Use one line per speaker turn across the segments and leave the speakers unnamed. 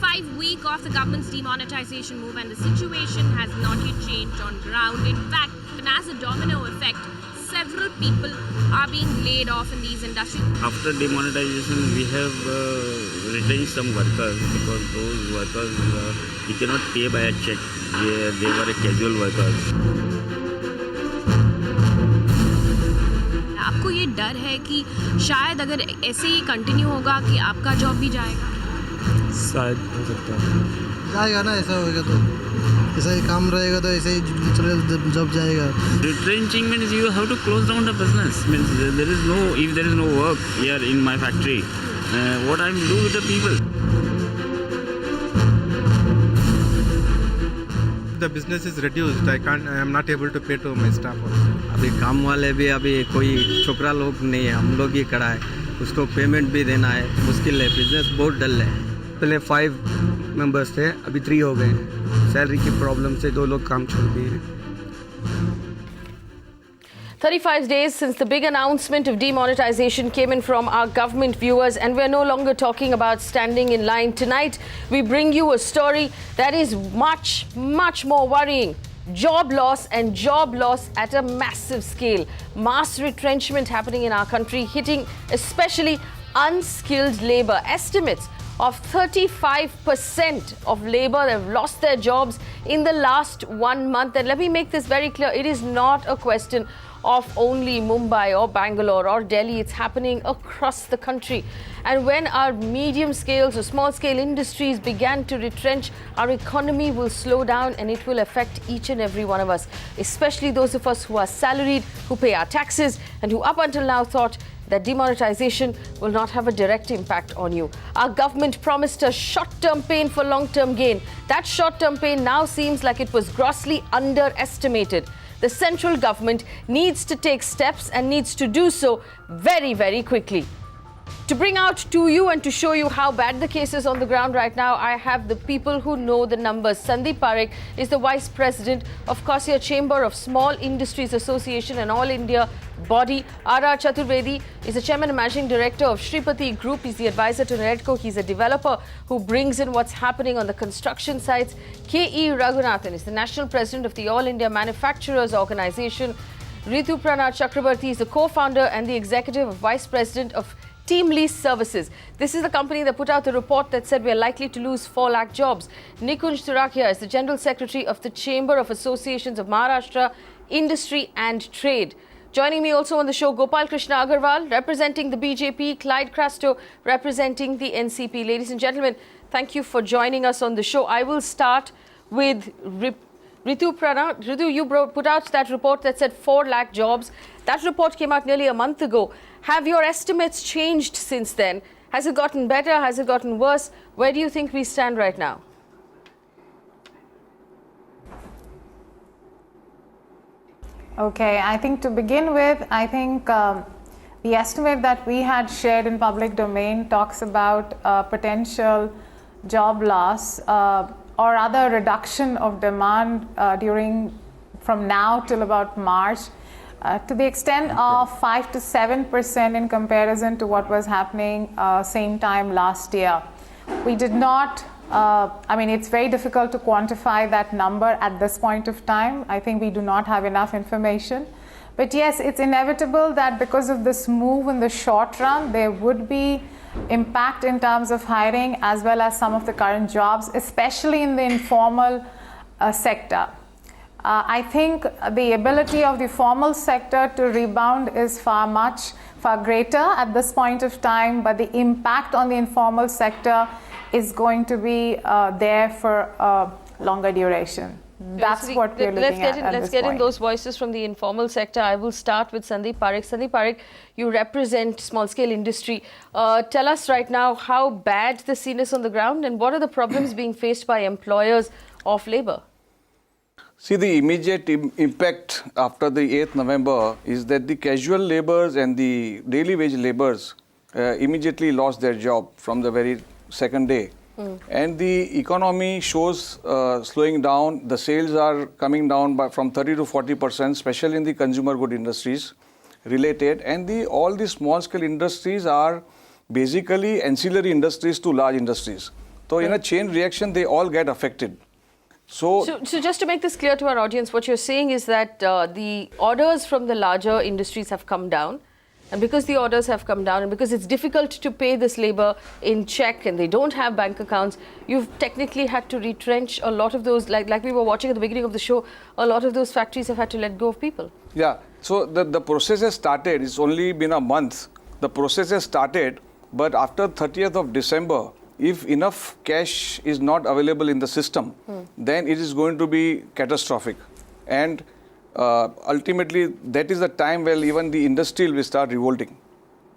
35th week of the government's demonetisation move, and the situation has not yet changed on ground. In fact, and as a domino effect, several people are being laid off in these industries.
After demonetisation, we have retained some workers because those workers we cannot pay by a check. They were a casual workers.
आपको ये डर है कि शायद अगर ऐसे ही continue होगा कि आपका जॉब भी जाएगा?
शायद हो सकता है
जाएगा ना, ऐसा होगा तो ऐसा ही काम रहेगा तो ऐसे ही जॉब जाएगा.
Retrenching means you have to close down the business. Means if there is no work here in my factory, what I will do with the people?
The business is reduced. I am not able to pay to my staff also.
अभी काम वाले भी अभी कोई छोकरा लोग नहीं है, हम लोग ही खड़ा है, उसको पेमेंट भी देना है, मुश्किल है, बिजनेस बहुत डल है. पहले 5 मेंबर्स थे, अभी 3 हो गए. सैलरी की प्रॉब्लम से 2 लोग काम छोड़ दिए.
35 days since the big announcement of demonetisation came in from our government viewers, and we're no longer talking about standing in line. Tonight, we bring you a story that is much, much more worrying. Job loss, and job loss at a massive scale. Mass retrenchment happening in our country, hitting especially unskilled labour. Estimates of 35% of labour have lost their jobs in the last 1 month. And let me make this very clear, it is not a question of only Mumbai or Bangalore or Delhi. It's happening across the country. And when our medium scales or small scale industries began to retrench, our economy will slow down, and it will affect each and every one of us, especially those of us who are salaried, who pay our taxes, and who up until now thought that demonetisation will not have a direct impact on you. Our government promised a short-term pain for long-term gain. That short-term pain now seems like it was grossly underestimated. The central government needs to take steps, and needs to do so very, very quickly. To bring out to you and to show you how bad the case is on the ground right now, I have the people who know the numbers. Sandeep Parikh is the Vice President of Cosia Chamber of Small Industries Association, an all-India body. R Chaturvedi is the Chairman and Managing Director of Shreepati Group. He's the advisor to NAREDCO. He's a developer who brings in what's happening on the construction sites. Raghunathan is the National President of the All India Manufacturers Organization. Rituparna Chakraborty is the co-founder and the Executive Vice President of TeamLease Services. This is the company that put out the report that said we're likely to lose 4 lakh jobs. Nikunj Turakhia is the General Secretary of the Chamber of Associations of Maharashtra, Industry and Trade. Joining me also on the show, Gopal Krishna Agarwal, representing the BJP, Clyde Crasto, representing the NCP. Ladies and gentlemen, thank you for joining us on the show. I will start with Rituparna. Ritu, you put out that report that said 4 lakh jobs. That report came out nearly a month ago. Have your estimates changed since then? Has it gotten better? Has it gotten worse? Where do you think we stand right now?
Okay, I think to begin with, I think the estimate that we had shared in public domain talks about potential job loss or other reduction of demand from now till about March to the extent of 5 to 7% in comparison to what was happening same time last year. We did not it's very difficult to quantify that number at this point of time. I think we do not have enough information. But yes, it's inevitable that because of this move in the short run, there would be impact in terms of hiring as well as some of the current jobs, especially in the informal sector. I think the ability of the formal sector to rebound is far greater at this point of time, but the impact on the informal sector is going to be there for a longer duration. That's what we're looking at.
Let's get in those voices from the informal sector. I will start with Sandeep Parikh. Sandeep Parikh, you represent small-scale industry. Tell us right now how bad the scene is on the ground, and what are the problems being faced by employers of labour?
See, the immediate impact after the 8th November is that the casual labourers and the daily wage labourers immediately lost their job from the very second day. And the economy shows slowing down. The sales are coming down from 30 to 40%, especially in the consumer good industries related. And all the small scale industries are basically ancillary industries to large industries. So in a chain reaction, they all get affected. So
just to make this clear to our audience, what you're saying is that the orders from the larger industries have come down. And because the orders have come down and because it's difficult to pay this labor in check and they don't have bank accounts, you've technically had to retrench a lot of those, like we were watching at the beginning of the show, a lot of those factories have had to let go of people.
Yeah, so the process has started. It's only been a month. The process has started, but after 30th of December, if enough cash is not available in the system, then it is going to be catastrophic. And ultimately, that is the time where even the industry will start revolting.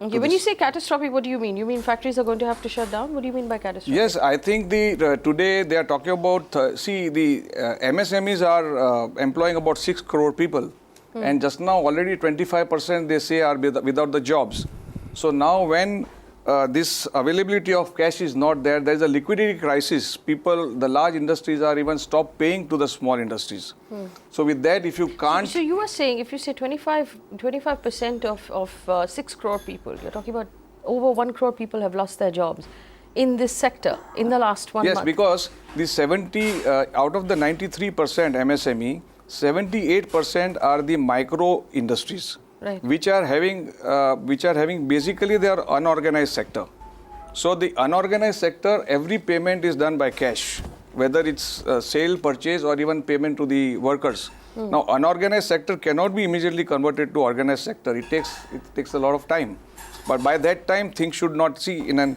Okay, when you say catastrophic, what do you mean? You mean factories are going to have to shut down? What do you mean by catastrophic?
Yes, I think today they are talking about, the MSMEs are employing about 6 crore people. And just now already 25% they say are without the jobs. So now when this availability of cash is not there, there is a liquidity crisis. People, the large industries are even stopped paying to the small industries. So with that, if you can't...
So you were saying, if you say 25% of 6 crore people, you're talking about over 1 crore people have lost their jobs in this sector in the last 1 month.
Yes, because the 70, out of the 93% MSME, 78% are the micro industries.
Right.
Which are having basically they are unorganized sector. So the unorganized sector, every payment is done by cash, whether it's sale, purchase, or even payment to the workers. Now, unorganized sector cannot be immediately converted to organized sector. It takes a lot of time. But by that time, things should not see in an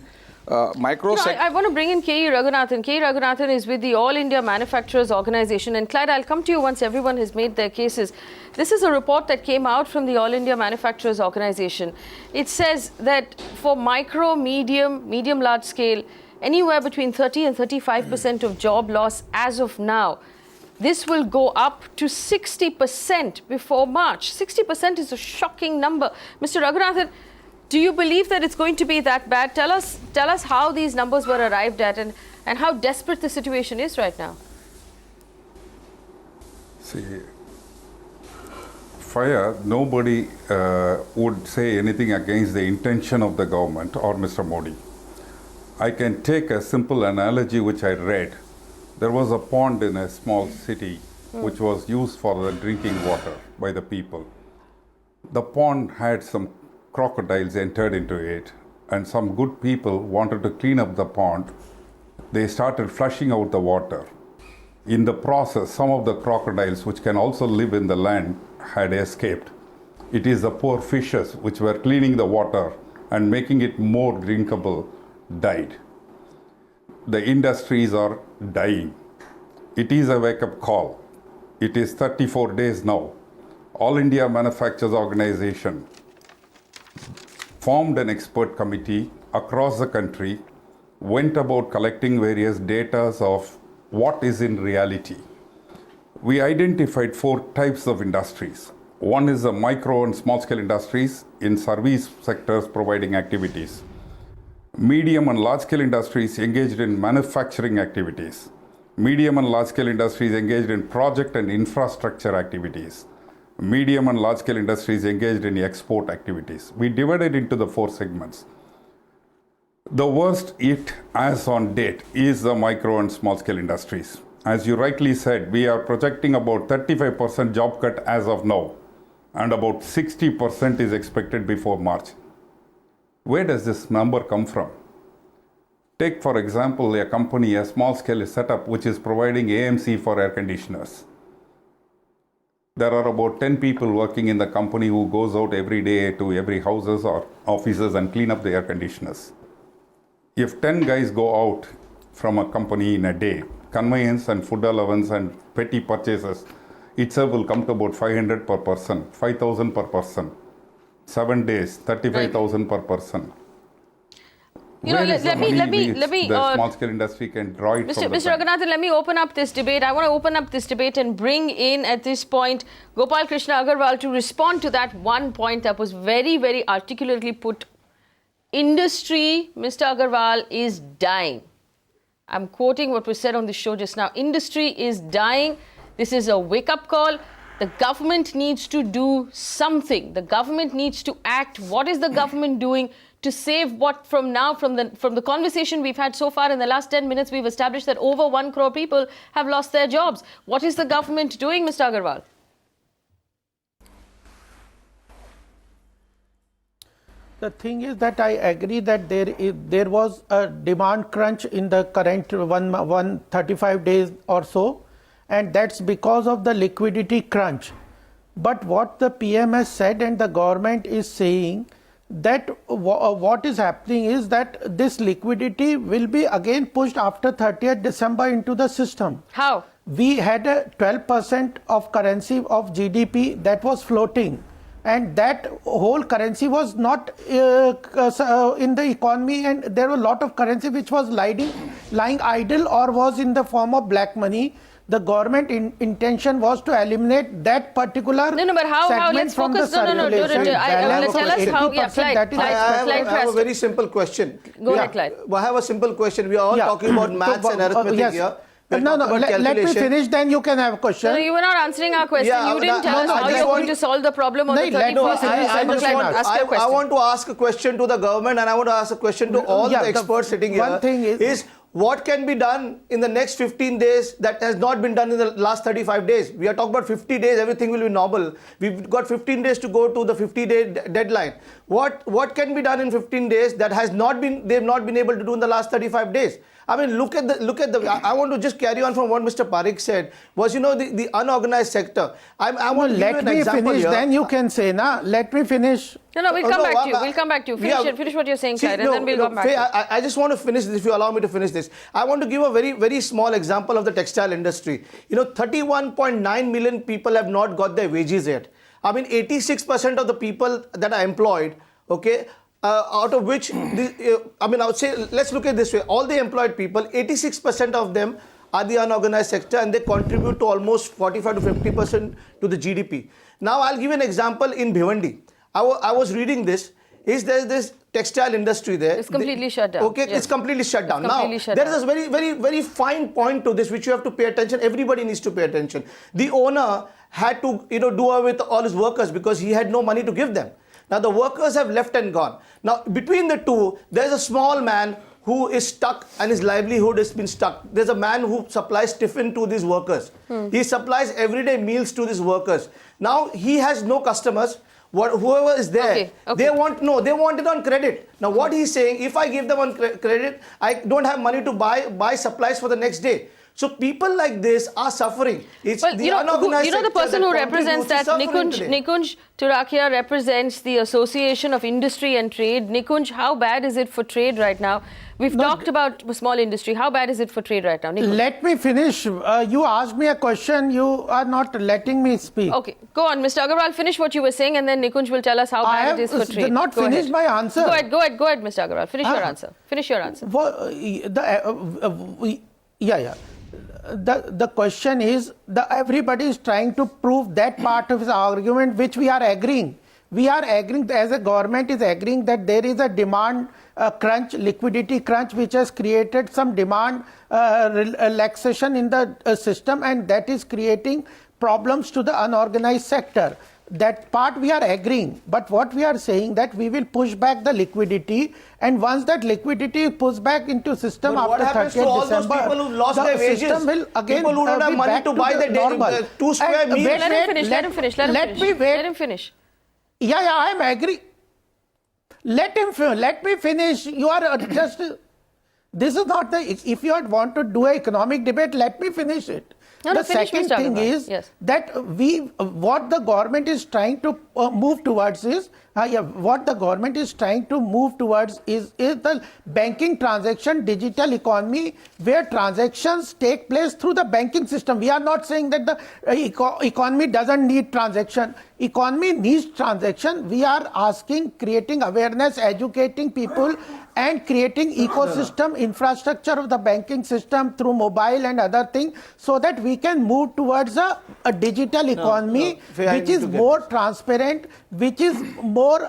micro sector.
I want to bring in K.E. Raghunathan. K.E. Raghunathan is with the All India Manufacturers Organization. And Clyde, I'll come to you once everyone has made their cases. This is a report that came out from the All India Manufacturers Organization. It says that for micro, medium, large scale, anywhere between 30 and 35% of job loss as of now. This will go up to 60% before March. 60% is a shocking number. Mr. Raghunathan, do you believe that it's going to be that bad? Tell us how these numbers were arrived at and how desperate the situation is right now.
See, fire, nobody would say anything against the intention of the government or Mr. Modi. I can take a simple analogy which I read. There was a pond in a small city which was used for the drinking water by the people. The pond had some crocodiles entered into it, and some good people wanted to clean up the pond. They started flushing out the water. In the process, some of the crocodiles, which can also live in the land, had escaped. It is the poor fishes which were cleaning the water and making it more drinkable, died. The industries are dying. It is a wake-up call. It is 34 days now. All India Manufacturers Organization formed an expert committee across the country, went about collecting various data of what is in reality. We identified 4 types of industries. One is the micro and small scale industries in service sectors providing activities. Medium and large scale industries engaged in manufacturing activities. Medium and large scale industries engaged in project and infrastructure activities. Medium and large scale industries engaged in export activities. We divided into the 4 segments. The worst hit as on date is the micro and small scale industries. As you rightly said, we are projecting about 35% job cut as of now, and about 60% is expected before March. Where does this number come from? Take, for example, a company, a small scale setup which is providing AMC for air conditioners. There are about 10 people working in the company who goes out every day to every houses or offices and clean up the air conditioners. If 10 guys go out from a company in a day, conveyance and food allowance and petty purchases itself will come to about 500 per person, 5,000 per person. 7 days, 35,000 per person.
Let me
the small scale industry can draw it from
Mr. Raghunathan, let me open up this debate. I want to open up this debate and bring in at this point Gopal Krishna Agarwal to respond to that one point that was very, very articulately put. Industry, Mr. Agarwal, is dying. I'm quoting what was said on the show just now. Industry is dying. This is a wake-up call. The government needs to do something. The government needs to act. What is the government doing to save what from now, from the conversation we've had so far in the last 10 minutes, we've established that over 1 crore people have lost their jobs. What is the government doing, Mr. Agarwal?
The thing is that I agree that there was a demand crunch in the current 135 days or so, and that's because of the liquidity crunch. But what the PM has said and the government is saying that what is happening is that this liquidity will be again pushed after 30th December into the system.
How?
We had a 12% of currency of GDP that was floating, and that whole currency was not in the economy, and there were a lot of currency which was lying idle or was in the form of black money. The government intention was to eliminate that particular segment from the circulation.
Tell us how. Yeah, Clyde.
I have a very simple question.
Go ahead, Clyde.
I have a simple question. We are all talking about maths and arithmetic here.
No, let me finish, then you can have a question.
No, you were not answering our question. You didn't tell us how you're going to solve the problem on the 31st.
I want to ask a question to the government, and I want to ask a question to all the experts sitting here.
One thing is
what can be done in the next 15 days that has not been done in the last 35 days? We are talking about 50 days, everything will be normal. We've got 15 days to go to the 50-day deadline. What can be done in 15 days that has not been, they've not been able to do in the last 35 days? I mean, look at the. I want to just carry on from what Mr. Parikh said. Was the unorganized sector. I want to
let me finish. Here. Then you can say, "Na, let me finish."
No, we'll come back to you. We'll come back to you. Finish what you're saying, Clyde, and then we'll come back.
I just want to finish this. If you allow me to finish this, I want to give a very, very small example of the textile industry. 31.9 million people have not got their wages yet. I mean, 86% of the people that are employed, okay. Out of which, I would say, let's look at this way. All the employed people, 86% of them are the unorganized sector, and they contribute to almost 45 to 50% to the GDP. Now, I'll give you an example in Bhiwandi. I was reading this. There's this textile industry there.
It's completely shut down.
Okay, yes. It's completely shut down. Now, there is a very, very, very fine point to this which you have to pay attention. Everybody needs to pay attention. The owner had to, do away with all his workers because he had no money to give them. Now, the workers have left and gone. Now, between the two, there's a small man who is stuck and his livelihood has been stuck. There's a man who supplies tiffin to these workers. He supplies everyday meals to these workers. Now, he has no customers. Whoever is there, they want it on credit. Now, what he's saying, if I give them on credit, I don't have money to buy supplies for the next day. So people like this are suffering. It's the unorganized
the person who represents that, Nikunj Turakhia represents the Association of Industry and Trade. Nikunj, how bad is it for trade right now? We've talked about small industry. How bad is it for trade right now? Nikunj?
Let me finish. You asked me a question. You are not letting me speak.
Okay, go on. Mr. Agarwal, finish what you were saying, and then Nikunj will tell us how bad it is for trade.
I have not finished my answer.
Go ahead, Mr. Agarwal. Finish your answer. Finish your answer.
The question is, everybody is trying to prove that part of his argument which we are agreeing. We are agreeing, as a government is agreeing, that there is a demand crunch, liquidity crunch, which has created some demand relaxation in the system, and that is creating problems to the unorganized sector. That part we are agreeing, but what we are saying that we will push back the liquidity, and once that liquidity is pushed back into system after 30th December,
all those people who lost their wages?
Will again
people who don't have money to buy the 2 square meals.
Let him finish.
Yeah, I am agree. Let me finish. You are just. This is not the. If you want to do an economic debate, let me finish it. The second thing is that what the government is trying to move towards is the banking transaction digital economy, where transactions take place through the banking system. We are not saying that the economy doesn't need transaction. Economy needs transaction. We are asking, creating awareness, educating people, and creating ecosystem infrastructure of the banking system through mobile and other things, so that we can move towards a digital economy which is more transparent, which is more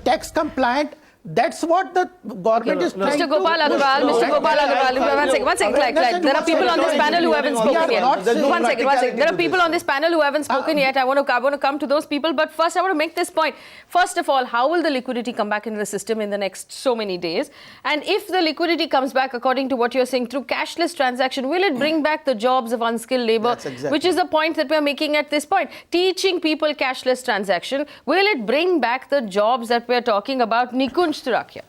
tax compliant, That's what the government is trying
Mr. Gopal Agarwal, Mr. Gopal Agarwal, one second, Clyde. There are people on this panel who haven't spoken yet. One second. There are people on this panel who haven't spoken yet. I want to come to those people, but first I want to make this point. First of all, how will the liquidity come back into the system in the next so many days? And if the liquidity comes back, according to what you're saying, through cashless transaction, will it bring back the jobs of unskilled labor? Which is the point that we're making at this point. Teaching people cashless transaction, will it bring back the jobs that we're talking about? Nikunj Turakhia.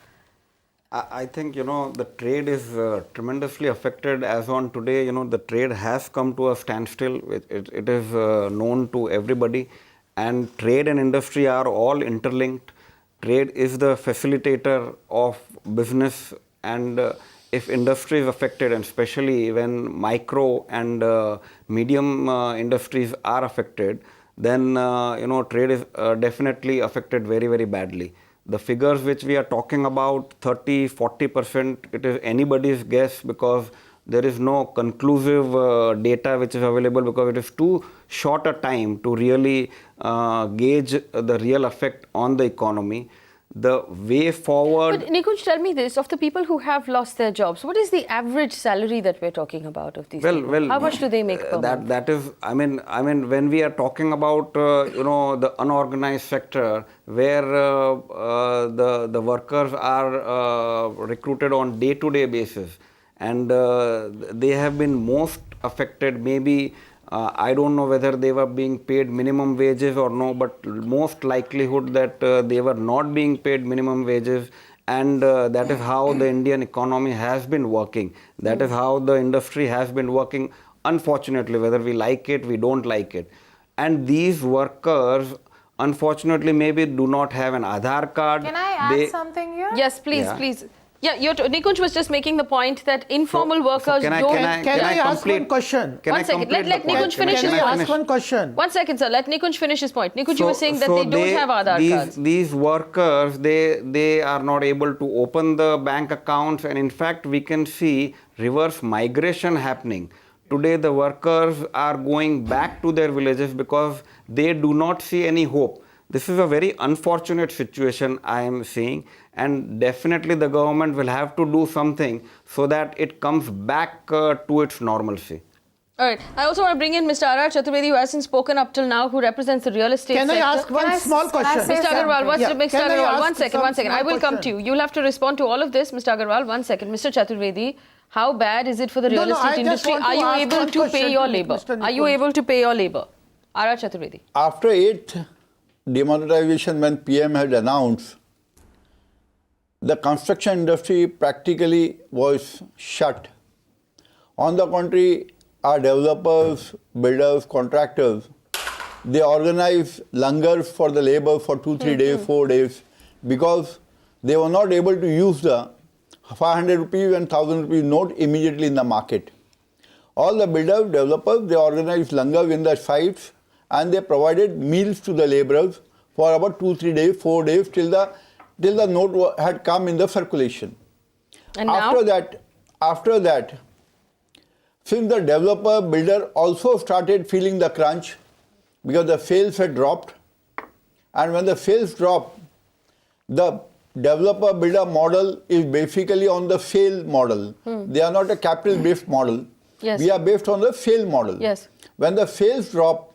I think, the trade is tremendously affected as on today. The trade has come to a standstill. It is known to everybody. And trade and industry are all interlinked. Trade is the facilitator of business. And if industry is affected, and especially when micro and medium industries are affected, then, trade is definitely affected very, very badly. The figures which we are talking about, 30-40%, it is anybody's guess because there is no conclusive data which is available because it is too short a time to really gauge the real effect on the economy. The way forward...
But Nikunj, tell me this, of the people who have lost their jobs, what is the average salary that we're talking about of these people? How much do they make per month?
That is, I mean, when we are talking about, the unorganized sector, where the workers are recruited on day-to-day basis, and they have been most affected, maybe, I don't know whether they were being paid minimum wages or no, but most likelihood that they were not being paid minimum wages, and that is how the Indian economy has been working. That is how the industry has been working, unfortunately, whether we like it, we don't like it. And these workers, unfortunately, maybe do not have an Aadhaar card.
Can I add something here?
Yes, please, please. Yeah, Nikunj was just making the point that informal workers
Can I ask one question?
One second, let Nikunj finish his point.
Can I ask one question?
1 second, sir. Let Nikunj finish his point. Nikunj, you were saying that they don't have Aadhaar cards.
These workers, they are not able to open the bank accounts, and in fact, we can see reverse migration happening. Today, the workers are going back to their villages because they do not see any hope. This is a very unfortunate situation I am seeing, and definitely the government will have to do something so that it comes back to its normalcy.
All right. I also want to bring in Mr. R Chaturvedi, who hasn't spoken up till now, who represents the real estate sector.
Can I ask one small question?
Mr. Agarwal, Mr. Agarwal, one second. I will come to you. You'll have to respond to all of this. Mr. Agarwal, 1 second. Mr. Chaturvedi, how bad is it for the real estate industry? Are you able to pay your labor? Are you able to pay your labor? R Chaturvedi.
After 8th demonetization, when PM had announced, the construction industry practically was shut. On the contrary, our developers, builders, contractors, they organized langars for the labor for 2-3 days, 4 days, because they were not able to use the 500 rupees and 1000 rupees note immediately in the market. All the builders, developers, they organized langars in the sites, and they provided meals to the laborers for about 2-3 days, 4 days, till the note had come in the circulation.
And
after that, since the developer, builder also started feeling the crunch because the sales had dropped, and when the sales drop, the developer builder model is basically on the sale model. They are not a capital based model.
Yes.
We are based on the sale model.
Yes.
When the sales drop,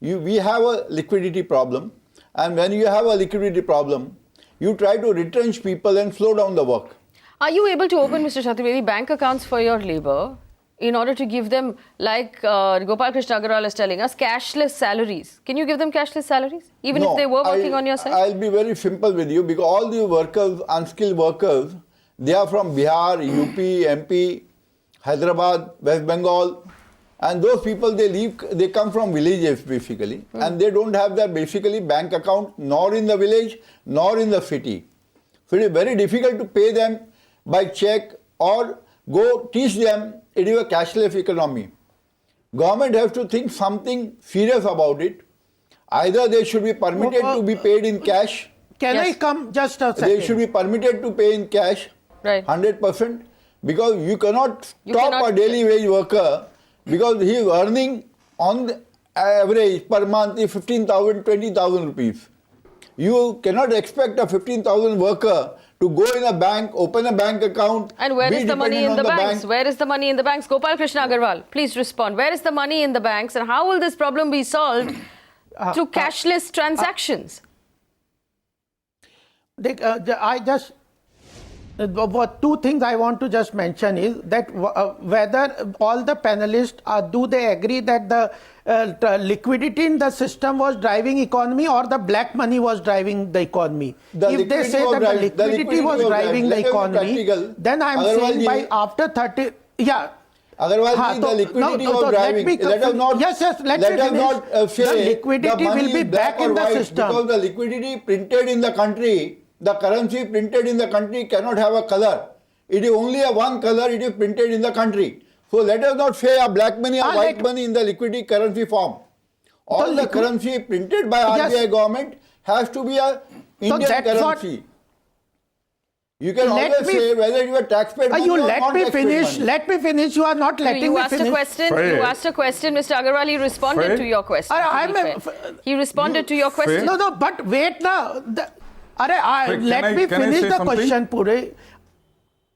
we have a liquidity problem, and when you have a liquidity problem, you try to retrench people and slow down the work.
Are you able to open, Mr. Chaturvedi, bank accounts for your labor in order to give them, like Gopal Krishna Agarwal is telling us, cashless salaries? Can you give them cashless salaries, even if they were working on your side?
I'll be very simple with you, because all the workers, unskilled workers, they are from Bihar, UP, MP, Hyderabad, West Bengal, and those people, they come from villages basically, and they don't have their basically bank account nor in the village nor in the city. So it is very difficult to pay them by check or go teach them. It is a cashless economy. Government has to think something serious about it. Either they should be permitted to be paid in cash.
Can I come just a second?
They should be permitted to pay in cash,
right,
100%, because you cannot stop a daily wage worker because he is earning on the average per month 15,000, 20,000 rupees. You cannot expect a 15,000 worker to go in a bank, open a bank account.
And where
be
is the money in
dependent
the
on
banks? Where is the money in the banks? Gopal Krishna Agarwal, please respond. Where is the money in the banks and how will this problem be solved through cashless transactions?
Two things I want to just mention is that whether all the panelists, do they agree that the liquidity in the system was driving economy or the black money was driving the economy? If they say that the liquidity was driving the economy, then I am saying by after 30, yeah.
Otherwise, the liquidity was driving. Let us not, say
the liquidity will be back in the system.
Because the liquidity printed in the country, the currency printed in the country cannot have a color. It is only a one color, it is printed in the country. So let us not say a black money or white money in the liquidity currency form. All the currency printed by RBI government has to be a Indian currency. You can always say whether you are taxpayer money or not taxpayer money.
Let me finish. You are not letting me finish.
You asked a question, Mr. Agarwal. He responded to your question. He responded to your question.
No, but wait now. Let me finish the question, Pure.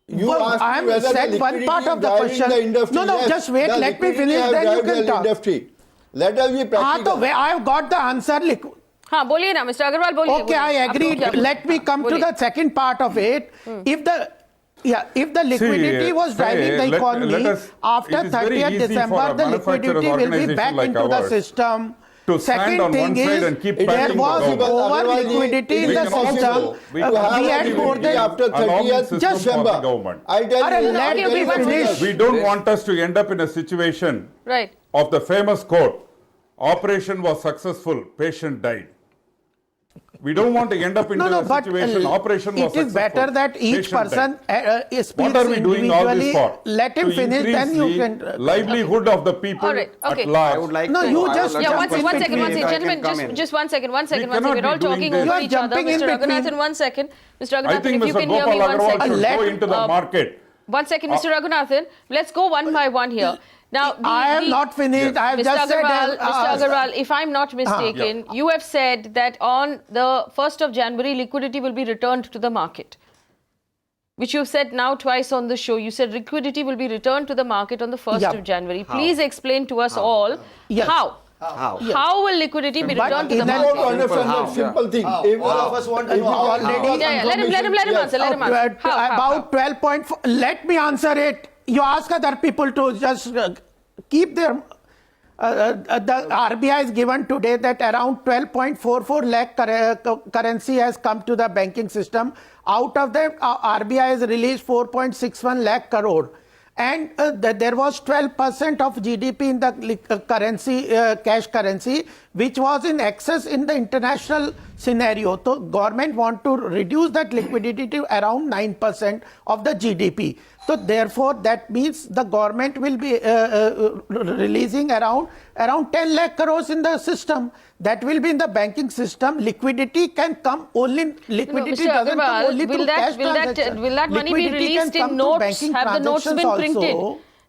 I am said one part of the question. No, just wait. Let me finish. Then you can talk.
Let us be practical.
I have got the answer.
बोलिए ना, Mr. Agarwal, बोलिए.
Okay, I agree. Let me come to the second part of it. If the liquidity was driving the economy, after 30th December, the liquidity will be back into the system. Second thing is, there was over liquidity in the system. We had more than
after 30th December.
Let me finish.
We don't want us to end up in a situation of the famous quote, operation was successful, patient died. We don't want to end up in a situation, operation was successful.
It is better that each person speaks
what are we doing all this for?
Let him finish, then you can...
livelihood of the people at large.
I would like
one second, gentlemen, just one second. We're all talking over each other. Mr. Raghunathan, 1 second. Mr. Raghunathan, if you can hear me 1 second.
Go into the market.
1 second, Mr. Raghunathan. Let's go one by one here. Now,
I am not finished. I have just said...
Mr. Agarwal, if I'm not mistaken, you have said that on the 1st of January, liquidity will be returned to the market. Which you've said now twice on the show. You said liquidity will be returned to the market on the 1st of January. Please explain to us all how. How will liquidity be returned to the market?
I want to understand that simple thing. If all of us want to know already...
Let him answer.
About 12.4... Let me answer it. You ask other people to just keep their... the RBI has given today that around 12.44 lakh currency has come to the banking system. Out of them, RBI has released 4.61 lakh crore. And there was 12% of GDP in the currency, cash currency, which was in excess in the international scenario. So government want to reduce that liquidity to around 9% of the GDP. So therefore, that means the government will be releasing around 10 lakh crores in the system. That will be in the banking system. Liquidity can come only. Liquidity doesn't come only through cash transactions.
Will that money be released in notes? Have the notes been printed?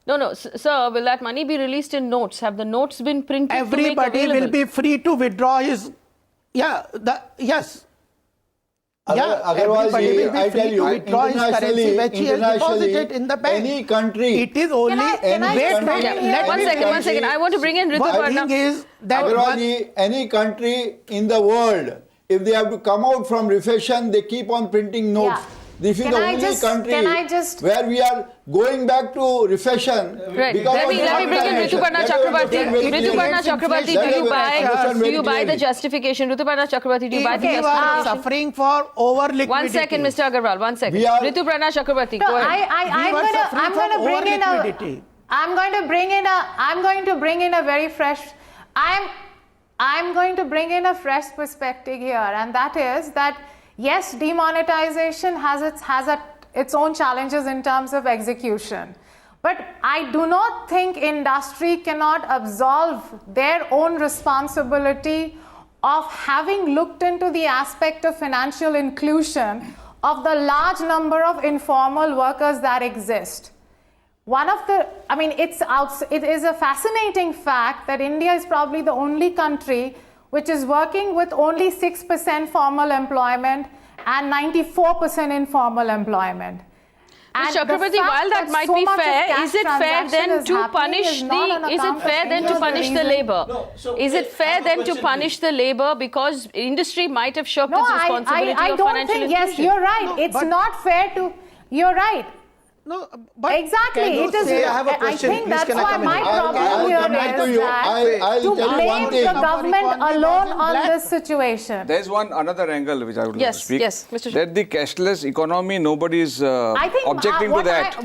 No, sir. Will that money be released in notes? Have the notes been printed?
Everybody will be free to withdraw his. Yes.
Agarwal ji, I tell you, internationally,
in the bank.
Any country.
It is only.
One second. I want to bring in Rituparna.
Agarwal ji, any country in the world, if they have to come out from recession, they keep on printing notes. This is the only country where we are going back to recession.
Right. Let me bring in Rituparna Chakraborty. Rituparna Chakraborty, do you buy the justification? Rituparna Chakraborty, do you buy the justification?
If you are suffering for over liquidity.
1 second, Mr. Agarwal, 1 second. Rituparna Chakraborty, go ahead.
I'm going to bring in a very fresh. I'm going to bring in a fresh perspective here, and that is that yes, demonetization has its own challenges in terms of execution. But I do not think industry cannot absolve their own responsibility of having looked into the aspect of financial inclusion of the large number of informal workers that exist. It is a fascinating fact that India is probably the only country which is working with only 6% formal employment and 94% in formal employment.
Ms. Chakraborty, while that might be fair, is it fair then to punish the labor? Is it fair then to punish the labor because industry might have shirked its responsibility of financial
think, yes, you're right. It's not fair to, you're right.
No, but
exactly. It is. I think that's why my problem here is that to blame the government alone on this situation.
There's another angle which I would like to speak.
Yes, Mr.
That the cashless economy, nobody is objecting to that.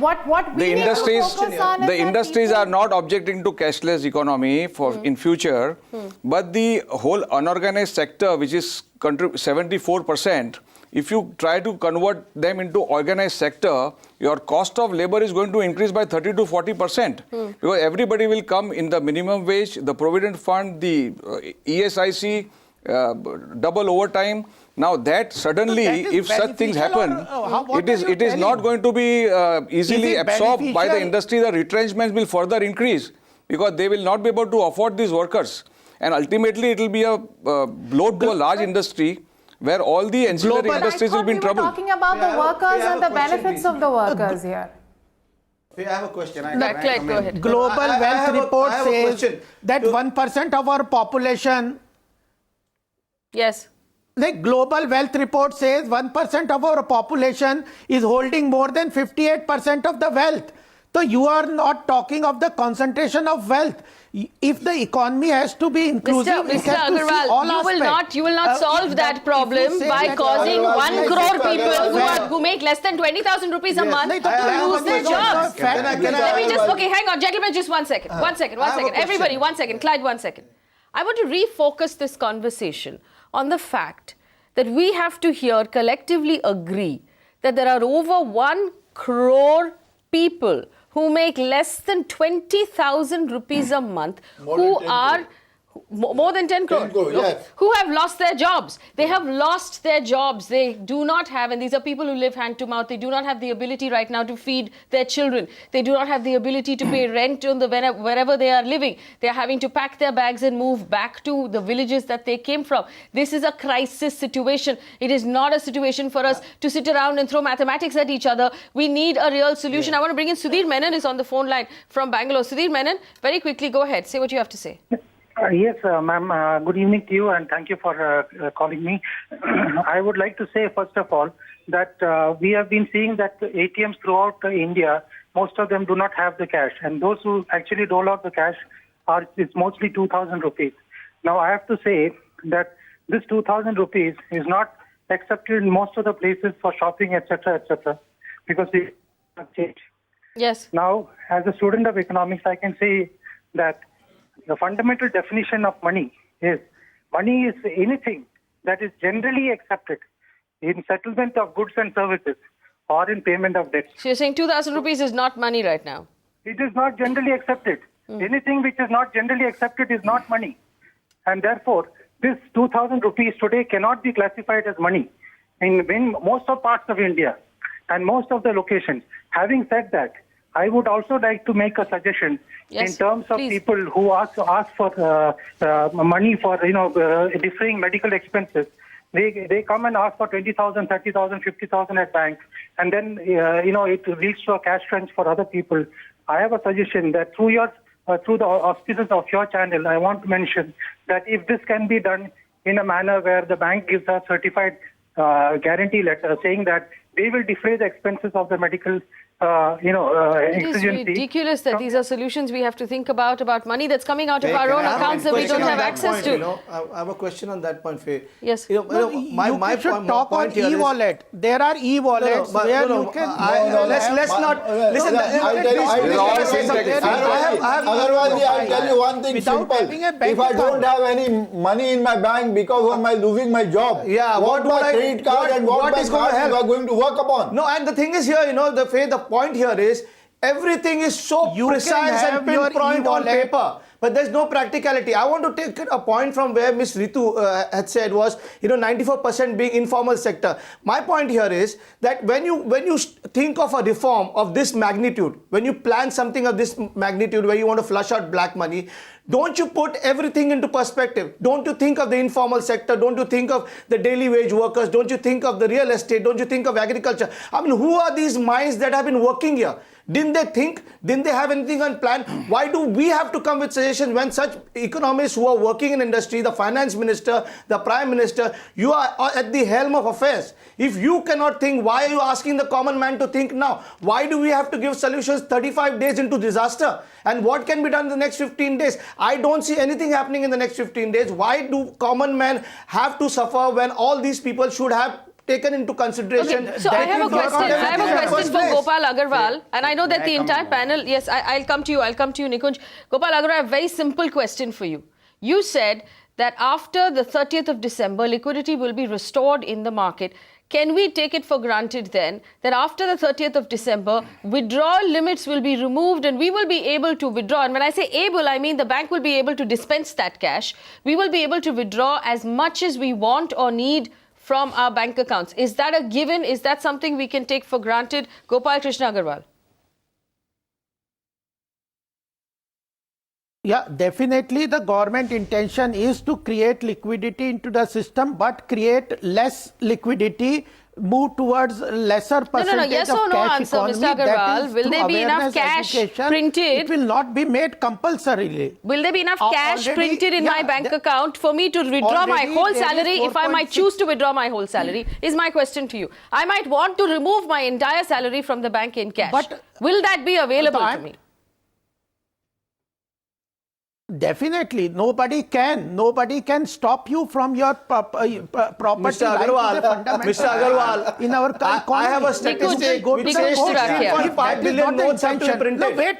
The industries are not objecting to cashless economy for in future, but the whole unorganized sector, which is 74%. If you try to convert them into organized sector, your cost of labor is going to increase by 30 to 40%. Because everybody will come in the minimum wage, the provident fund, the ESIC, double overtime. Now that suddenly, if such things happen, it is not going to be easily absorbed by the industry. The retrenchments will further increase because they will not be able to afford these workers. And ultimately, it will be a blow to a large industry, where all the ancillary industries will be in trouble.
We're talking about the workers and the benefits of the workers here.
I have a question.
Clyde, go ahead.
Global Wealth Report says that 1% of our population.
Yes.
The Global Wealth Report says 1% of our population is holding more than 58% of the wealth. So you are not talking of the concentration of wealth. If the economy has to be inclusive,
Mr. Agarwal, you will not solve that problem by causing 1 crore people who make less than 20,000 rupees a month to lose their jobs. Let me just, hang on, gentlemen, just 1 second. One second. Everybody, 1 second. Clyde, 1 second. I want to refocus this conversation on the fact that we have to here collectively agree that there are over 1 crore people who make less than 20,000 rupees a month, who are more than 10 crore,
yes.
who have lost their jobs. They have lost their jobs. They do not have, and these are people who live hand to mouth, they do not have the ability right now to feed their children. They do not have the ability to pay rent on wherever they are living. They are having to pack their bags and move back to the villages that they came from. This is a crisis situation. It is not a situation for us to sit around and throw mathematics at each other. We need a real solution. I want to bring in Sudhir Menon is on the phone line from Bangalore. Sudhir Menon, very quickly, go ahead. Say what you have to say.
Yes, ma'am. Good evening to you, and thank you for calling me. I would like to say, first of all, that we have been seeing that ATMs throughout India, most of them do not have the cash, and those who actually dole out the cash it's mostly 2,000 rupees. Now, I have to say that this 2,000 rupees is not accepted in most of the places for shopping, etc., because they have changed.
Yes.
Now, as a student of economics, I can say that the fundamental definition of money is anything that is generally accepted in settlement of goods and services or in payment of debts.
So you're saying 2,000 rupees is not money right now?
It is not generally accepted. Anything which is not generally accepted is not money. And therefore, this 2,000 rupees today cannot be classified as money in most of parts of India and most of the locations. Having said that, I would also like to make a suggestion in terms of people who ask for money for deferring medical expenses. They come and ask for 20,000, 30,000, 50,000 at bank, and then it leads to a cash crunch for other people. I have a suggestion that through the auspices of your channel, I want to mention that if this can be done in a manner where the bank gives a certified guarantee letter saying that they will defray the expenses of the medical
it is ridiculous that these are solutions we have to think about money that's coming out of our own accounts that we don't have access to.
I have a question on that point, Faye.
Yes.
My should talk on e-wallet. There are e-wallets where you can...
Let's not... Listen,
Agarwalji, I'll tell you one thing simple. If I don't have any money in my bank because of my losing my job, what my credit card and what my cards are going to work upon?
No, and the thing is here, the point here is everything is so precise and pinpoint on paper. but there's no practicality. I want to take a point from where Ms. Ritu had said was, 94% being informal sector. My point here is that when you think of a reform of this magnitude, when you plan something of this magnitude where you want to flush out black money, don't you put everything into perspective? Don't you think of the informal sector? Don't you think of the daily wage workers? Don't you think of the real estate? Don't you think of agriculture? I mean, who are these minds that have been working here? Didn't they think? Didn't they have anything on plan? Why do we have to come with suggestions when such economists who are working in industry, the finance minister, the prime minister, you are at the helm of affairs? If you cannot think, why are you asking the common man to think now? Why do we have to give solutions 35 days into disaster? And what can be done in the next 15 days? I don't see anything happening in the next 15 days. Why do common men have to suffer when all these people should have taken into consideration?
Okay, so I have a question for Gopal Agarwal, and I know that the entire panel, yes, I'll come to you, Nikunj. Gopal Agarwal, I have a very simple question for you. You said that after the 30th of December, liquidity will be restored in the market. Can we take it for granted then that after the 30th of December, withdrawal limits will be removed and we will be able to withdraw? And when I say able, I mean the bank will be able to dispense that cash. We will be able to withdraw as much as we want or need from our bank accounts. Is that a given? Is that something we can take for granted? Gopal Krishna Agarwal.
Yeah, definitely the government intention is to create liquidity into the system, but create less liquidity, move towards lesser percentage
yes
of
or no
cash
answer,
economy.
Mr. Agarwal. Will there be enough cash printed?
It will not be made compulsorily.
Will there be enough cash printed in my bank account for me to withdraw my whole salary if I might choose to withdraw my whole salary? Is my question to you. I might want to remove my entire salary from the bank in cash. But will that be available to me?
Definitely, nobody can stop you from your property.
Mr. Agarwal,
in our economy.
I have a statistic which says 16.5 billion notes have to be printed.
No, wait.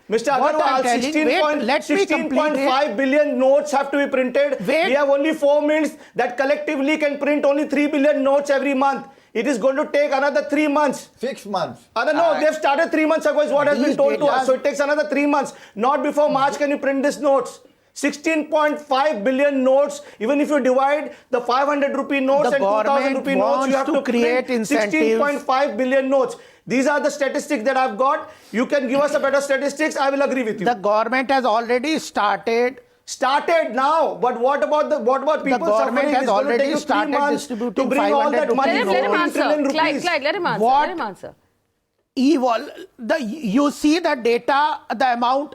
Mr. Agarwal, 16.5 billion notes have to be printed. We have only 4 minutes that collectively can print only 3 billion notes every month. It is going to take another 3 months.
6 months.
No, they've started 3 months ago is what has been told to us. So it takes another 3 months. Not before March can you print these notes. 16.5 billion notes. Even if you divide the 500 rupee notes and 2000 rupee notes, you have to create 16.5 billion notes. These are the statistics that I've got. You can give us a better statistics. I will agree with you.
The government has already started
now, but what about people?
The government has already started distributing
to bring all that money.
Let him answer. Clyde, let him answer. Let him answer.
You see the data, the amount.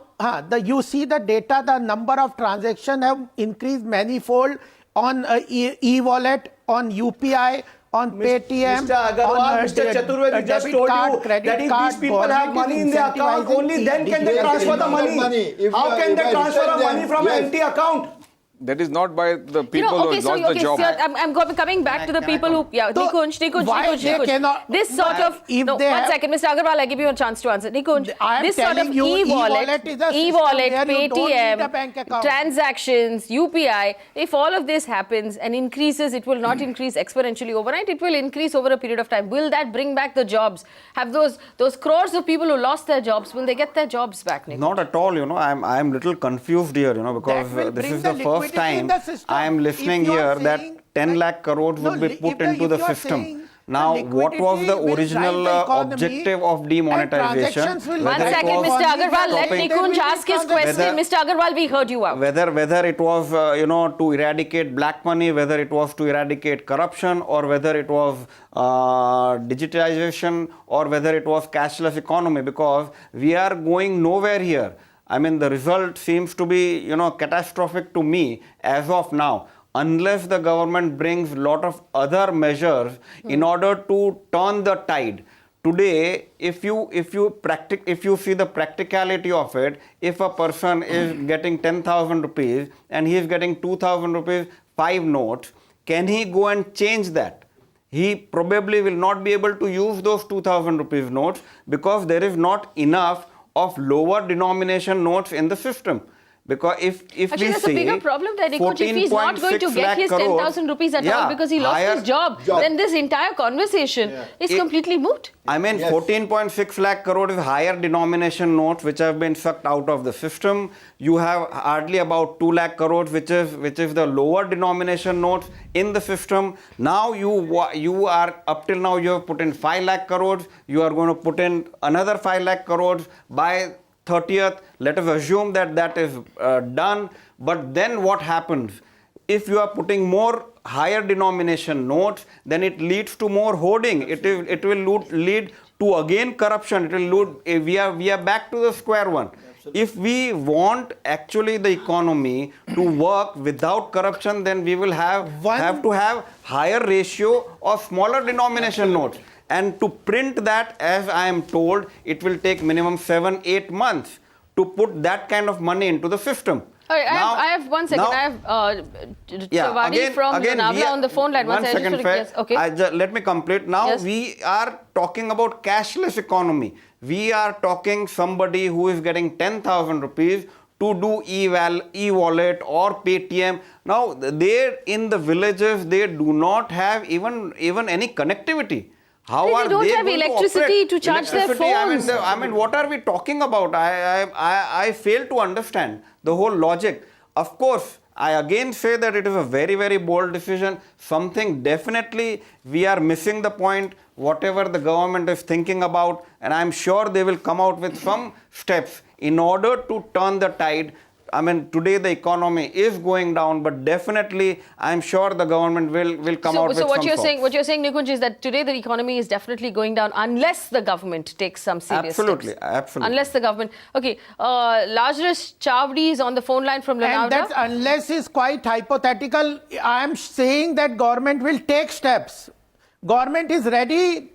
You see the data. The number of transactions have increased manifold on e-wallet, on UPI, on Paytm,
Mr. Agarwal, Mr. Chaturvedi just told you that if these people have money in their account, only then can they transfer the money. How can they transfer the money from an empty account?
That is not by the people who lost the job.
Sir, I'm coming back to the people who... Yeah, Nikunj. This sort of... No, 1 second, Mr. Agarwal, I give you a chance to answer. Nikunj, this sort of e-wallet, Paytm, transactions, UPI, if all of this happens and increases, it will not increase exponentially overnight, it will increase over a period of time. Will that bring back the jobs? Have those crores of people who lost their jobs, will they get their jobs back, Nikunj?
Not at all, I'm little confused here, because this is the first time I am listening here that 10 lakh crores would be put into the system. Now, what was the original objective of demonetization?
1 second, Mr. Agarwal, let Nikunj ask his question. Mr. Agarwal, we heard you out.
Whether it was, to eradicate black money, whether it was to eradicate corruption, or whether it was digitalization, or whether it was cashless economy, because we are going nowhere here. I mean, the result seems to be, catastrophic to me as of now, unless the government brings a lot of other measures in order to turn the tide. Today, if you see the practicality of it, if a person is getting 10,000 rupees and he is getting 2,000 rupees 5 notes, can he go and change that? He probably will not be able to use those 2,000 rupees notes because there is not enough of lower denomination notes in the system.
Because if
Actually,
we
there's
see
a bigger problem there, Nikunj. If he's not going to get his 10,000 rupees at all because he lost his job, then this entire conversation is completely moot.
I mean, 14.6 lakh crore is higher denomination notes which have been sucked out of the system. You have hardly about 2 lakh crores which is the lower denomination notes in the system. Now you are up till now you have put in 5 lakh crores. You are going to put in another 5 lakh crores by 30th. Let us assume that is done. But then what happens? If you are putting more higher denomination notes, then it leads to more hoarding. It will lead to again corruption. It will lead, we are back to the square one. If we want actually the economy to work without corruption, then we will have to have higher ratio of smaller denomination notes. And to print that, as I am told, it will take minimum 7-8 months to put that kind of money into the system.
Right, I have 1 second. I have Chakraborty from Navla on the phone line.
One second,
yes, okay.
Let me complete. Now we are talking about cashless economy. We are talking somebody who is getting 10,000 rupees to do e-wallet or Paytm. Now, they in the villages, they do not have even any connectivity. How are they
don't have electricity to charge their phones?
I mean, what are we talking about? I fail to understand the whole logic. Of course, I again say that it is a very, very bold decision. Something definitely we are missing the point, whatever the government is thinking about, and I'm sure they will come out with some steps in order to turn the tide. I mean, today the economy is going down, but definitely I'm sure the government will come out with some
what you're saying, Nikunj, is that today the economy is definitely going down unless the government takes some serious steps.
Absolutely.
Unless the government. Okay, Lazarus Chowdhury is on the phone line from Lonavala.
And that unless is quite hypothetical. I am saying that government will take steps. Government is ready.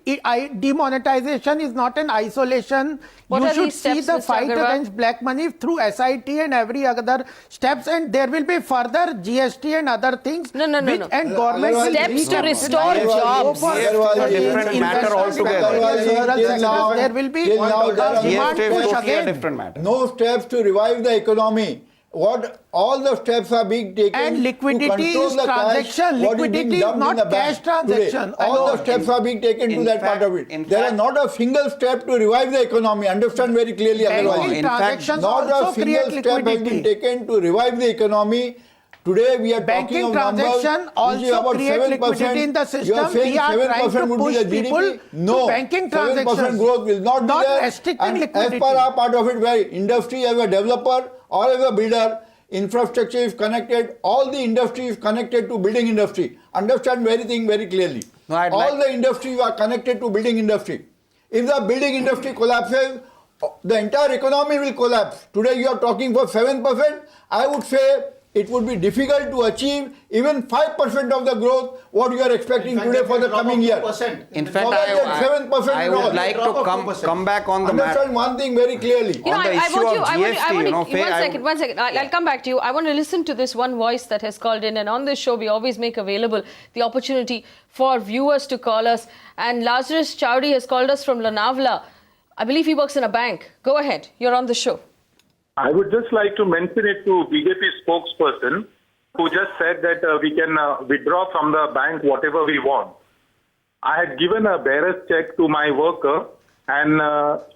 Demonetization is not an isolation. You should see the fight against black money through SIT and every other steps, and there will be further GST and other things.
No.
And government
steps to restore jobs.
A different matter altogether.
There will be demand push again.
No steps to revive the economy. All the steps are being taken.
And liquidity is transaction. Liquidity is not cash transaction.
All the steps are being taken to that part of it. There are not a single step to revive the economy. Understand very clearly.
Banking transactions
not a single step has been taken to revive the economy. Today we are
banking
talking of numbers
transaction also create liquidity in the system.
You are saying
we are trying to push people to banking transactions.
7% growth will not be there.
Restricting liquidity.
As per our part of it, where industry as a developer or as a builder, infrastructure is connected, all the industry is connected to building industry. Understand very clearly. All the industries are connected to building industry. If the building industry collapses, the entire economy will collapse. Today you are talking for 7%. I would say it would be difficult to achieve even 5% of the growth what you are expecting today for the coming year.
In fact, I would like to come back on the matter.
Understand one thing very clearly.
One second. I'll come back to you. I want to listen to this one voice that has called in, and on this show we always make available the opportunity for viewers to call us. And Lazarus Chowdhury has called us from Lonavala. I believe he works in a bank. Go ahead. You're on the show.
I would just like to mention it to BJP spokesperson who just said that we can withdraw from the bank whatever we want. I had given a bearer's check to my worker and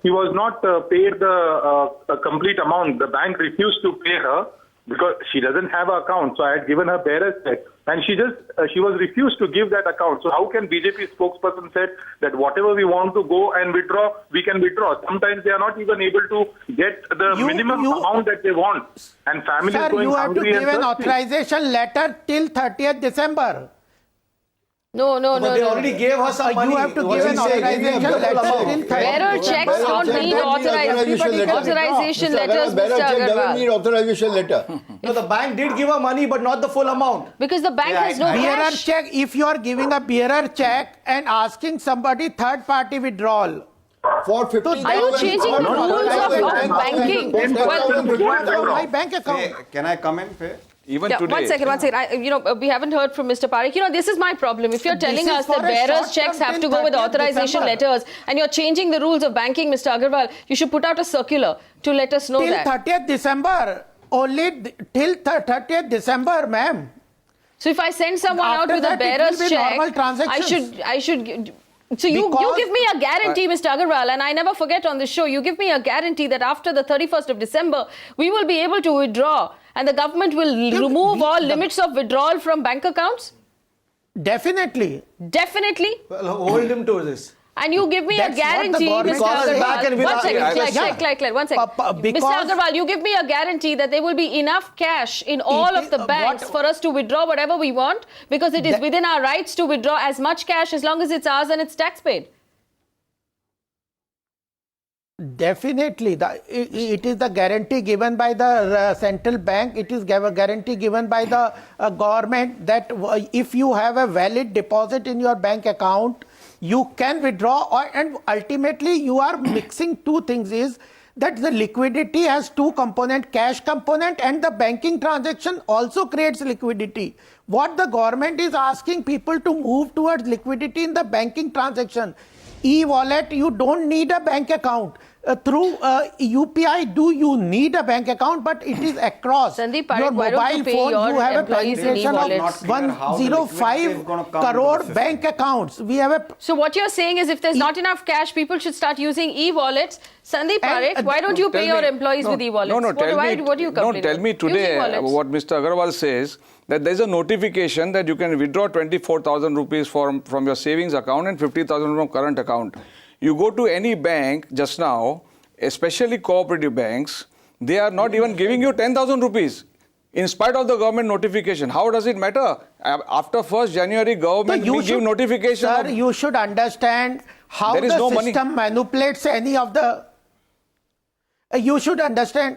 he was not paid the complete amount. The bank refused to pay her because she doesn't have an account. So I had given her bearer's check and she was refused to give that account. So how can BJP spokesperson said that whatever we want to go and withdraw, we can withdraw. Sometimes they are not even able to get the minimum amount that they want. And families going hungry.
Sir, you have to give an authorization letter till 30th December.
No.
But they already gave her some money.
You have to give an authorization letter.
Bearer checks don't need authorization letters, Mr. Agarwal.
Doesn't need authorization letter.
No, the bank did give her money, but not the full amount.
Because the bank has no
bearer
cash.
check. If you are giving a bearer check and asking somebody third-party withdrawal.
For 50,000.
Are you changing the rules of banking?
My bank account.
Can I come in, Faye?
Even today.
One second. We haven't heard from Mr. Parikh. This is my problem. If you're telling us that bearers' checks have to go with authorization letters and you're changing the rules of banking, Mr. Agarwal, you should put out a circular to let us know that.
Till 30th December. only till 30th December, ma'am.
So if I send someone
After
out with a
that, it
bearer's
will be
check,
normal transactions.
I should. So you give me a guarantee, Mr. Agarwal, and I never forget on this show, you give me a guarantee that after the 31st of December, we will be able to withdraw and the government will remove all limits of withdrawal from bank accounts?
Definitely.
Definitely?
Well, hold him to this.
And you give me a guarantee, Mr. Agarwal. One second, Clyde, one second. Mr. Agarwal, you give me a guarantee that there will be enough cash in all of the banks for us to withdraw whatever we want, because it is within our rights to withdraw as much cash as long as it's ours and it's tax paid.
Definitely. It is the guarantee given by the central bank. It is a guarantee given by the government that if you have a valid deposit in your bank account, you can withdraw, and ultimately you are mixing two things, is that the liquidity has two components, cash component and the banking transaction also creates liquidity. What the government is asking people to move towards liquidity in the banking transaction. E-wallet, you don't need a bank account. Through UPI, you need a bank account, but it is across
Sandeep
your
Parikh, why don't you
mobile
pay
phone.
your
You have a
employees in
penetration of
e-wallets?
105 crore bank accounts. We have a.
So what you're saying is, if there's not enough cash, people should start using e-wallets. Sandeep Parikh, why don't you pay your employees with e-wallets?
What do you complain?
Tell
me today what Mr. Agarwal says, that there's a notification that you can withdraw 24,000 rupees from your savings account and 50,000 from current account. You go to any bank just now, especially cooperative banks, they are not even giving you 10,000 rupees in spite of the government notification. How does it matter? After 1st January, government will give notification.
Sir, you should understand how the system manipulates any of the... You should understand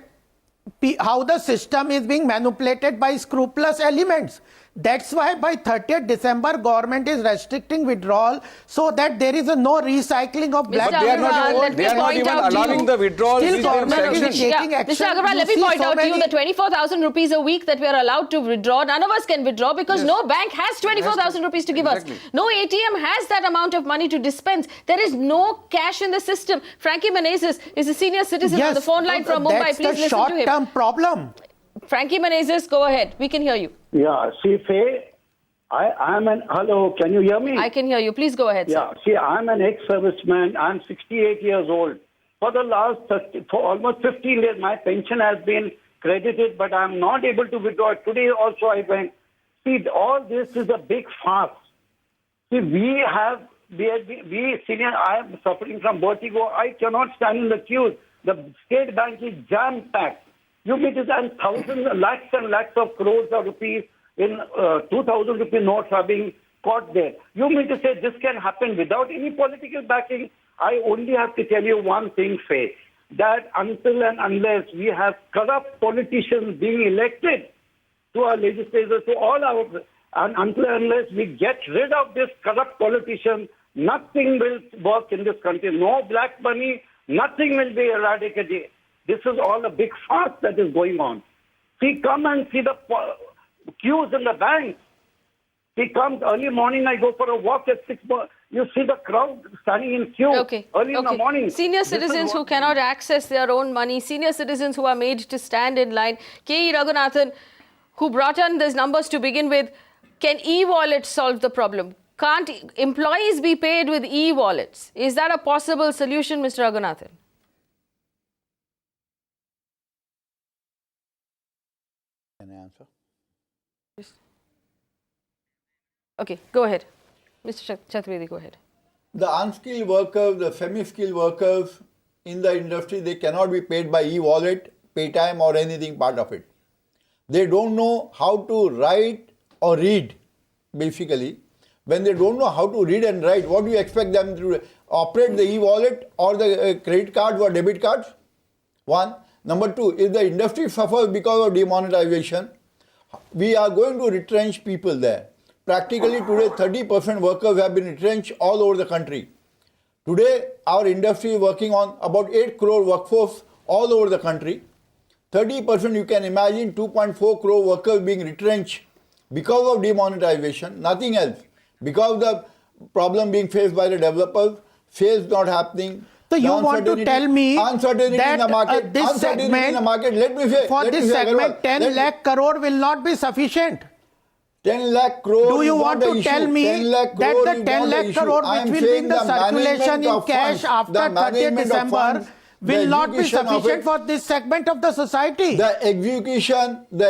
how the system is being manipulated by scrupulous elements. That's why by 30th December, government is restricting withdrawal so that there is no recycling of black.
But they are not even allowing the withdrawal.
Still government is taking action.
Mr. Agarwal, let me point out to you the 24,000 rupees a week that we are allowed to withdraw. None of us can withdraw because no bank has 24,000 rupees to give us. No ATM has that amount of money to dispense. There is no cash in the system. Frankie Menezes is a senior citizen on the phone line from Mumbai. Please listen to him.
That's the short-term problem.
Frankie Menezes, go ahead. We can hear you.
Yeah, see, Faye, hello, can you hear me?
I can hear you. Please go ahead,
sir. See, I'm an ex-serviceman. I'm 68 years old. For the last for almost 15 days, my pension has been credited, but I'm not able to withdraw it. Today also I went. See, all this is a big farce. See, senior, I am suffering from vertigo. I cannot stand in the queues. The state bank is jam-packed. You meet it, and thousands, lakhs and lakhs of crores of rupees in 2,000 rupee notes are being caught there. You mean to say this can happen without any political backing? I only have to tell you one thing, Faye, that until and unless we have corrupt politicians being elected to our legislators, to all our, and until and unless we get rid of this corrupt politician, nothing will work in this country. No black money, nothing will be eradicated. This is all a big farce that is going on. See, come and see the queues in the banks. See, come early morning, I go for a walk at 6. You see the crowd standing in queue early in the morning.
Senior citizens who cannot access their own money, senior citizens who are made to stand in line. K.E. Raghunathan, who brought on these numbers to begin with, can e-wallets solve the problem? Can't employees be paid with e-wallets? Is that a possible solution, Mr. Raghunathan?
Can I answer?
Okay, go ahead. Mr. Chaturvedi, go ahead.
The unskilled workers, the semi-skilled workers in the industry, they cannot be paid by e-wallet, Paytime or anything part of it. They don't know how to write or read, basically. When they don't know how to read and write, what do you expect them to operate the e-wallet or the credit cards or debit cards? One. Number two, if the industry suffers because of demonetization, we are going to retrench people there. Practically today, 30% workers have been retrenched all over the country. Today, our industry is working on about 8 crore workforce all over the country. 30%, you can imagine 2.4 crore workers being retrenched because of demonetization, nothing else. Because of the problem being faced by the developers, sales not happening.
So you want to tell me
uncertainty
that
in the market,
this
uncertainty
segment,
in the market. Let me say,
for
let
this
me say,
segment,
Agarwal,
10 lakh crore will not be sufficient.
10 lakh crore.
Do you
is
want
not
to
the
tell
issue.
me
10 lakh
that
crore
the
is
10
not the
lakh
issue.
crore
I
which
am
will be
saying
in the circulation
management
in
of
cash
funds,
after
the
30th
management of
December
funds,
will
the
not be
execution of
sufficient
it,
for this segment of the society?
the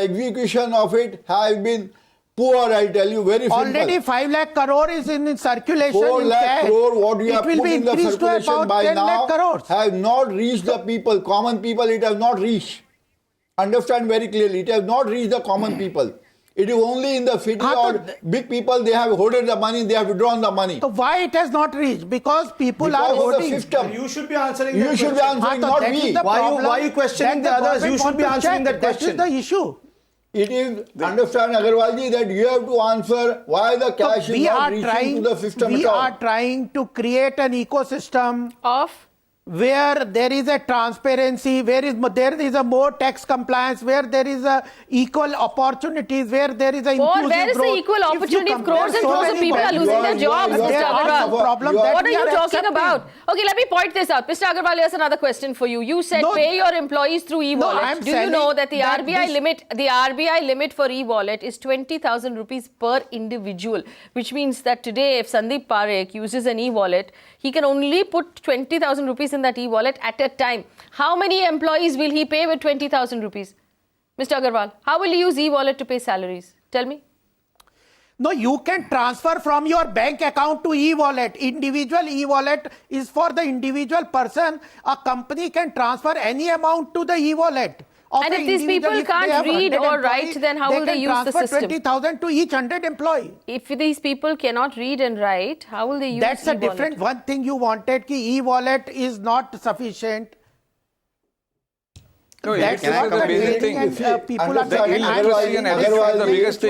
execution of it has been poor, I tell you, very simple.
Already 5 lakh crore is in circulation
4
in
lakh
cash.
crore, what we
It
have
will
put
be
in the
increased to
circulation
about
by
10 lakh
now
crores.
have not reached the people, common people, it has not reached. Understand very clearly, it has not reached the common people. It is only in the city or big people, they have hoarded the money, they have withdrawn the money.
So why it has not reached? Because people
Because
are
of the
hoarding.
system.
You should be answering
You
that
should be
question.
answering, not
that
we.
is the
Why
problem
are you questioning
that
the others? You
government
should be
want to
answering
check.
that question.
That is the issue.
It is, understand Agarwalji, that you have to answer why the cash is not reaching to the system
we
at all.
are trying to create an ecosystem
of
where there is a transparency, there is a more tax compliance, where there is a equal opportunities, where there is a inclusive
where is
growth.
the equal
If you
opportunity if
compare
crores and
so
crores of
many
people are
banks,
losing their jobs,
there
Mr.
are
Agarwal?
some problem that
What are
we
you talking
accepting.
about? Okay, let me point this out. Mr. Agarwal, here's another question for you. You said
No,
pay your employees through e-wallet.
I'm
Do you know
saying
that the
that
RBI limit for e-wallet is 20,000 rupees per individual, which means that today if Sandeep Parikh uses an e-wallet, he can only put 20,000 rupees in that e-wallet at a time. How many employees will he pay with 20,000 rupees? Mr. Agarwal, how will he use e-wallet to pay salaries? Tell me.
No, you can transfer from your bank account to e-wallet. Individual e-wallet is for the individual person. A company can transfer any amount to the e-wallet.
And if these people can't read or write, then how will they use the system?
20,000 to each 100 employee.
If these people cannot read and write, how will they use
That's a
e-wallet?
different one thing you wanted, ki e-wallet is not sufficient.
No,
That's
this is
what
the
I'm
basic
saying,
thing.
and people are
The illiteracy and everything is the biggest thing.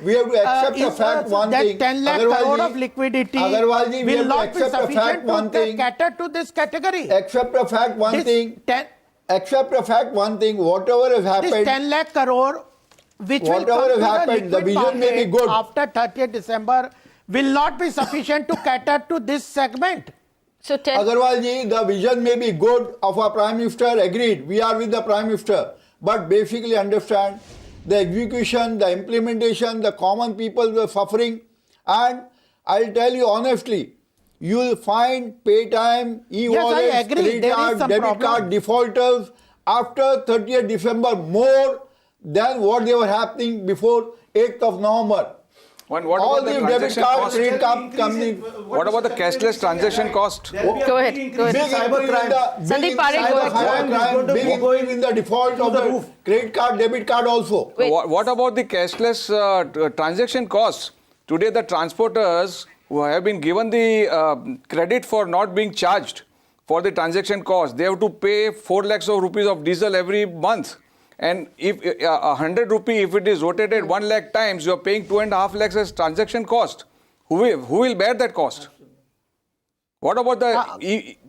We have to accept the fact one thing.
That 10 lakh crore of liquidity
Agarwalji, we
will
have to
not be
accept the fact
sufficient
one
to
thing.
cater to this category.
Accept the fact one
This
thing.
10
Accept the fact one thing. Whatever has
This
happened.
10 lakh crore, which will
Whatever
come
has
to
happened, the
liquid
vision may be
market
good.
after 30th December, will not be sufficient to cater to this segment.
So
Agarwalji, the vision may be good of our Prime Minister, agreed. We are with the Prime Minister. But basically understand the execution, the implementation, the common people were suffering. And I'll tell you honestly, you will find pay time, e-wallets,
Yes, I agree.
credit
There is
card,
some
debit
problem.
card defaulters after 30th December more than what they were happening before 8th of November.
What
All
about the
the debit
transaction
card,
cost?
credit card company.
What about the cashless transaction cost?
Go ahead.
Big increase
Sandeep Parikh, go ahead.
cybercrime, big increase in the default of the credit card, debit card also.
What about the cashless transaction costs? Today the transporters who have been given the credit for not being charged for the transaction cost, they have to pay 4 lakhs of rupees of diesel every month. And if 100 rupee, if it is rotated 1 lakh times, you are paying 2.5 lakhs as transaction cost. Who will bear that cost? What about the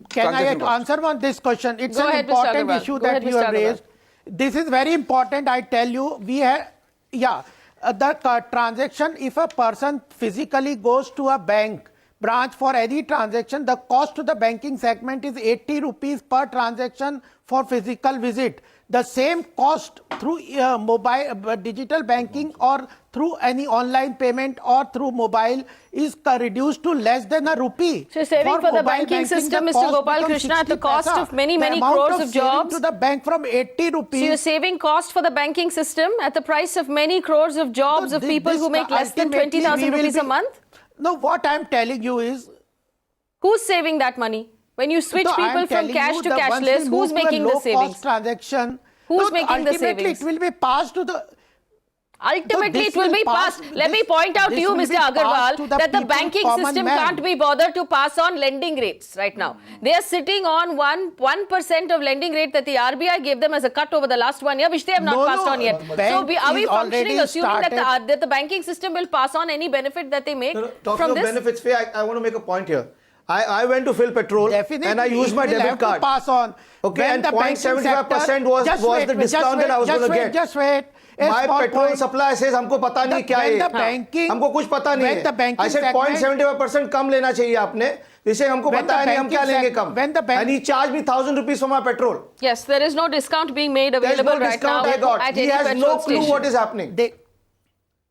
Can I
transaction cost?
answer on this question? It's
Go
an
ahead, Mr.
important
Agarwal.
issue
Go ahead,
that you
Mr.
have
Agarwal.
raised. This is very important. I tell you, we have, the transaction, if a person physically goes to a bank branch for any transaction, the cost to the banking segment is 80 rupees per transaction for physical visit. The same cost through mobile digital banking or through any online payment or through mobile is reduced to less than a rupee.
So saving for the
mobile
banking system,
the
Mr.
cost
Gopal
becomes
Krishna, at the
60
cost
paisa.
of many
The amount
crores of
saving
jobs.
to the bank from 80 rupees.
So you're saving cost for the banking system at the price of many crores of jobs of people who make less than 20,000 rupees a month?
No, what I'm telling you is...
Who's saving that money? When you switch people from cash to cashless, who's making the savings?
Transaction.
Who's making the savings?
Ultimately, it will be passed to the...
Ultimately, it will be passed. Let me point out to you, Mr. Agarwal, that the banking system can't be bothered to pass on lending rates right now. They are sitting on 1% of lending rate that the RBI gave them as a cut over the last 1 year, which they have not passed on yet. So are we functioning, assuming that the banking system will pass on any benefit that they make
Talking of benefits, I want to make a point here. I went to fill petrol and I used my debit card.
Pass on.
Okay, and 0.75% was the discount that I was going to get.
Just wait.
My petrol supply says हमको पता नहीं क्या है, हमको कुछ पता नहीं है. I said 0.75% कम लेना चाहिए आपने. They say हमको पता है नहीं हम क्या लेंगे कम. And he charged me 1,000 rupees for my petrol.
Yes, there is no discount being made available
There's no
right now
discount I got.
at
He
any
has
petrol
no clue
station.
what is happening.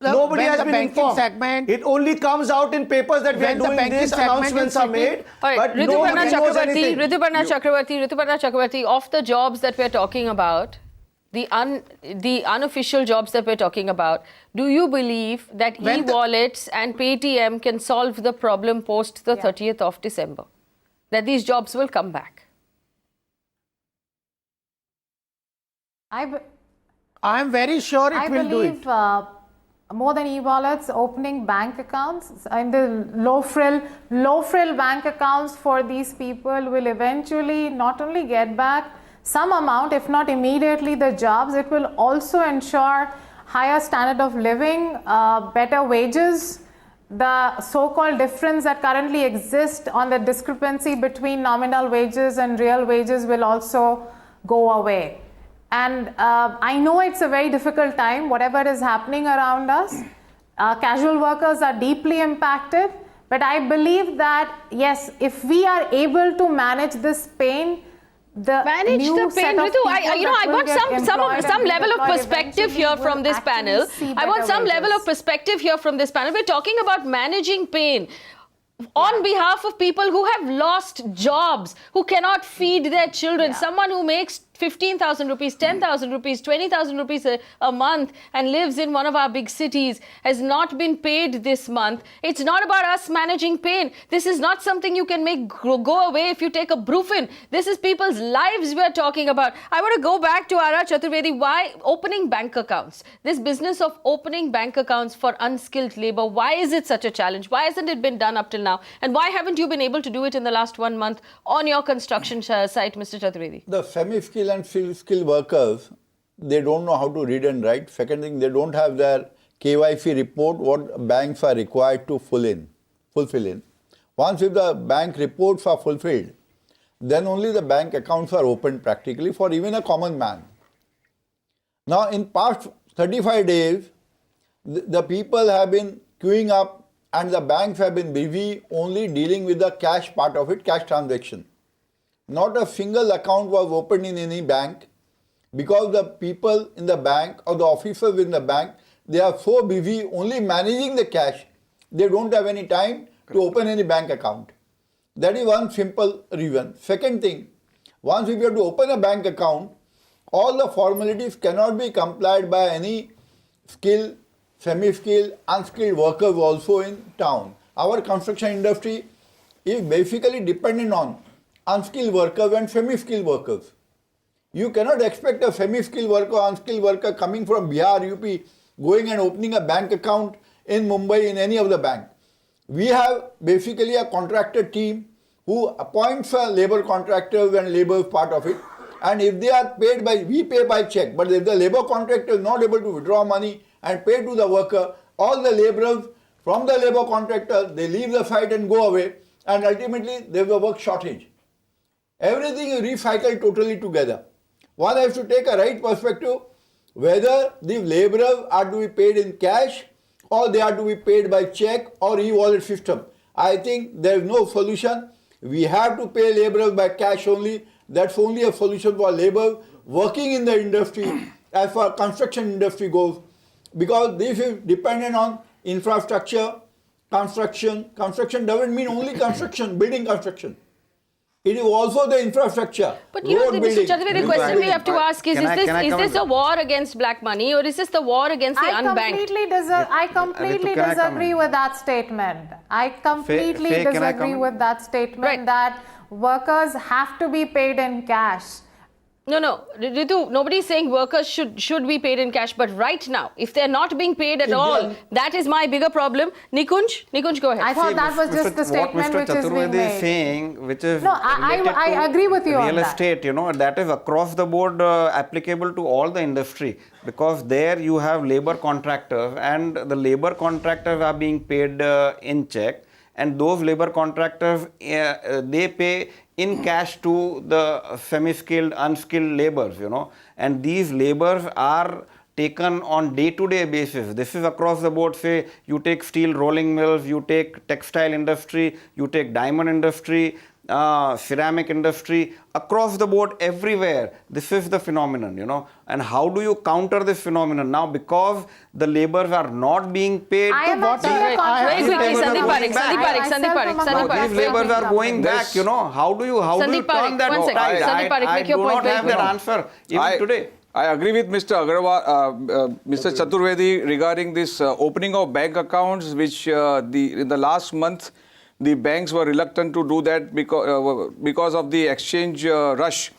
Nobody has been informed. It only comes out in papers that we are doing this, announcements are made, but nobody knows anything.
Rituparna Chakraborty, of the jobs that we're talking about, the unofficial jobs that we're talking about, do you believe that e-wallets and Paytm can solve the problem post the 30th of December? That these jobs will come back?
I am very sure it will do it.
More than e-wallets, opening bank accounts and the low frill bank accounts for these people will eventually not only get back some amount, if not immediately, the jobs. It will also ensure higher standard of living, better wages. The so-called difference that currently exists on the discrepancy between nominal wages and real wages will also go away. And I know it's a very difficult time, whatever is happening around us. Casual workers are deeply impacted. But I believe that, yes, if we are able to manage this pain,
I want some level of perspective here from this panel. I want some level of perspective here from this panel. We're talking about managing pain on behalf of people who have lost jobs, who cannot feed their children. Someone who makes 15,000 rupees, 10,000 rupees, 20,000 rupees a month and lives in one of our big cities has not been paid this month. It's not about us managing pain. This is not something you can make go away if you take a brufen. This is people's lives we're talking about. I want to go back to R Chaturvedi. Why opening bank accounts? This business of opening bank accounts for unskilled labor, why is it such a challenge? Why hasn't it been done up till now? And why haven't you been able to do it in the last 1 month on your construction site, Mr. Chaturvedi?
The semi-skilled and skilled workers, they don't know how to read and write. Second thing, they don't have their KYC report, what banks are required to fulfill in. Once if the bank reports are fulfilled, then only the bank accounts are opened practically for even a common man. Now in past 35 days, the people have been queuing up and the banks have been busy only dealing with the cash part of it, cash transaction. Not a single account was opened in any bank because the people in the bank or the officers in the bank, they are so busy only managing the cash, they don't have any time to open any bank account. That is one simple reason. Second thing, once if you have to open a bank account, all the formalities cannot be complied by any skilled, semi-skilled, unskilled workers also in town. Our construction industry is basically dependent on unskilled workers and semi-skilled workers. You cannot expect a semi-skilled worker or unskilled worker coming from Bihar, UP, going and opening a bank account in Mumbai in any of the bank. We have basically a contractor team who appoints labor contractors and labor part of it. And if they are paid by, we pay by check. But if the labor contractor is not able to withdraw money and pay to the worker, all the laborers from the labor contractor, they leave the site and go away. And ultimately, there is a work shortage. Everything is recycled totally together. One has to take a right perspective whether the laborers are to be paid in cash or they are to be paid by check or e-wallet system. I think there is no solution. We have to pay laborers by cash only. That's only a solution for labor working in the industry as far as construction industry goes, because this is dependent on infrastructure, construction. Construction doesn't mean only construction, building construction. It is also the infrastructure.
But you know, Mr. Chaturvedi, the question we have to ask is this a war against black money or is this the war against the unbanked?
I completely disagree with that statement. I completely disagree with that statement that workers have to be paid in cash.
No, Ritu, nobody is saying workers should be paid in cash, but right now, if they're not being paid at all, that is my bigger problem. Nikunj, go ahead.
I thought that was just the statement which is being made.
Saying, which is
no, I agree with you on that.
Real estate, you know, that is across the board applicable to all the industry, because there you have labor contractors and the labor contractors are being paid in check, and those labor contractors, they pay in cash to the semi-skilled, unskilled laborers, you know, and these laborers are taken on day-to-day basis. This is across the board. Say you take steel rolling mills, you take textile industry, you take diamond industry, ceramic industry, across the board, everywhere. This is the phenomenon, you know. And how do you counter this phenomenon? Now, because the laborers are not being paid,
Sandeep Parikh.
These laborers are going back, you know. How do you turn that tide? I do not have that answer even today.
I agree with Mr. Agarwal, Mr. Chaturvedi regarding this opening of bank accounts, which in the last month the banks were reluctant to do that because of the exchange rush.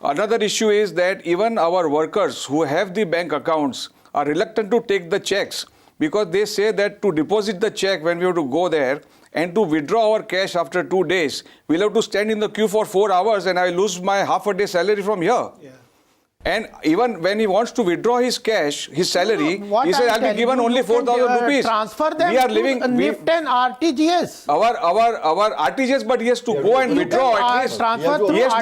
Another issue is that even our workers who have the bank accounts are reluctant to take the checks because they say that to deposit the check when we have to go there and to withdraw our cash after 2 days, we'll have to stand in the queue for 4 hours and I lose my half a day salary from here. Yeah. And even when he wants to withdraw his cash, his salary, he says, I'll be given only 4,000 rupees.
Transfer them to NIFT and RTGS.
Our RTGS, but he has to go and withdraw at least. He has to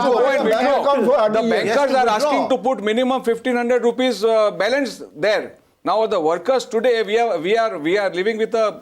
go and withdraw. The bankers are asking to put minimum 1,500 rupees balance there. Now the workers today, we are living with a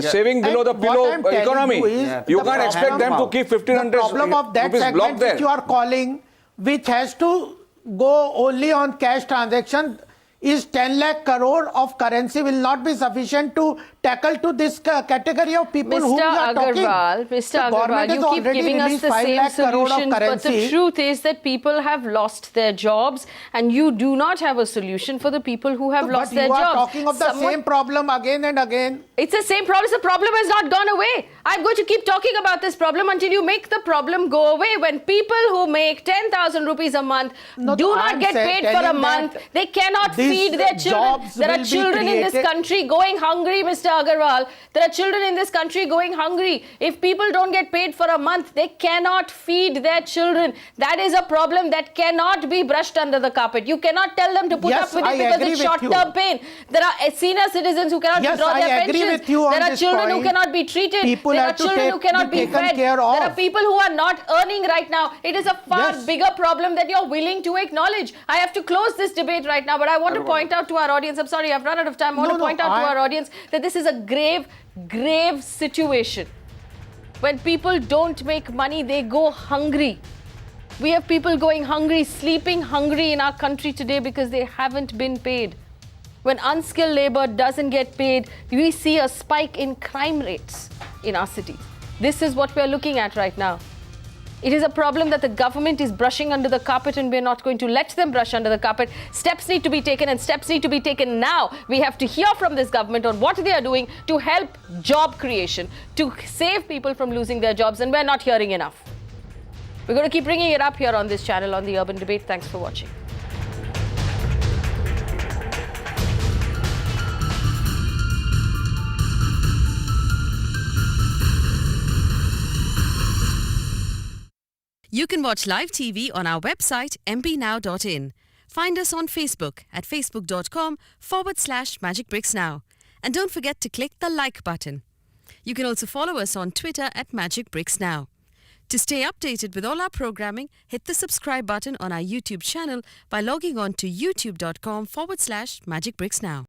saving below the pillow economy. You can't expect them to keep 1,500 rupees blocked there.
The problem of that segment which you are calling, which has to go only on cash transaction, is 10 lakh crore of currency will not be sufficient to tackle to this category of people who we are talking.
Mr. Agarwal, you keep giving us the same solution, but the truth is that people have lost their jobs and you do not have a solution for the people who have lost their jobs.
But you are talking of the same problem again and again.
It's the same problem. The problem has not gone away. I'm going to keep talking about this problem until you make the problem go away. When people who make 10,000 rupees a month do not get paid for a month, they cannot feed their children. There are children in this country going hungry, Mr. Agarwal. There are children in this country going hungry. If people don't get paid for a month, they cannot feed their children. That is a problem that cannot be brushed under the carpet. You cannot tell them to put up with it because it's short-term pain. There are senior citizens who cannot withdraw their pensions. There are children who cannot be treated. There are children who cannot be fed. There are people who are not earning right now. It is a far bigger problem that you're willing to acknowledge. I have to close this debate right now, but I want to point out to our audience, I'm sorry, I've run out of time. I want to point out to our audience that this is a grave, grave situation. When people don't make money, they go hungry. We have people going hungry, sleeping hungry in our country today because they haven't been paid. When unskilled labor doesn't get paid, we see a spike in crime rates in our cities. This is what we're looking at right now. It is a problem that the government is brushing under the carpet and we're not going to let them brush under the carpet. Steps need to be taken and steps need to be taken now. We have to hear from this government on what they are doing to help job creation, to save people from losing their jobs, and we're not hearing enough. We're going to keep bringing it up here on this channel on The Urban Debate. Thanks for watching.
You can watch live TV on our website mpnow.in. Find us on Facebook at facebook.com/Magicbricks Now. And don't forget to click the like button. You can also follow us on Twitter at Magicbricks Now. To stay updated with all our programming, hit the subscribe button on our YouTube channel by logging on to youtube.com/Magicbricks Now.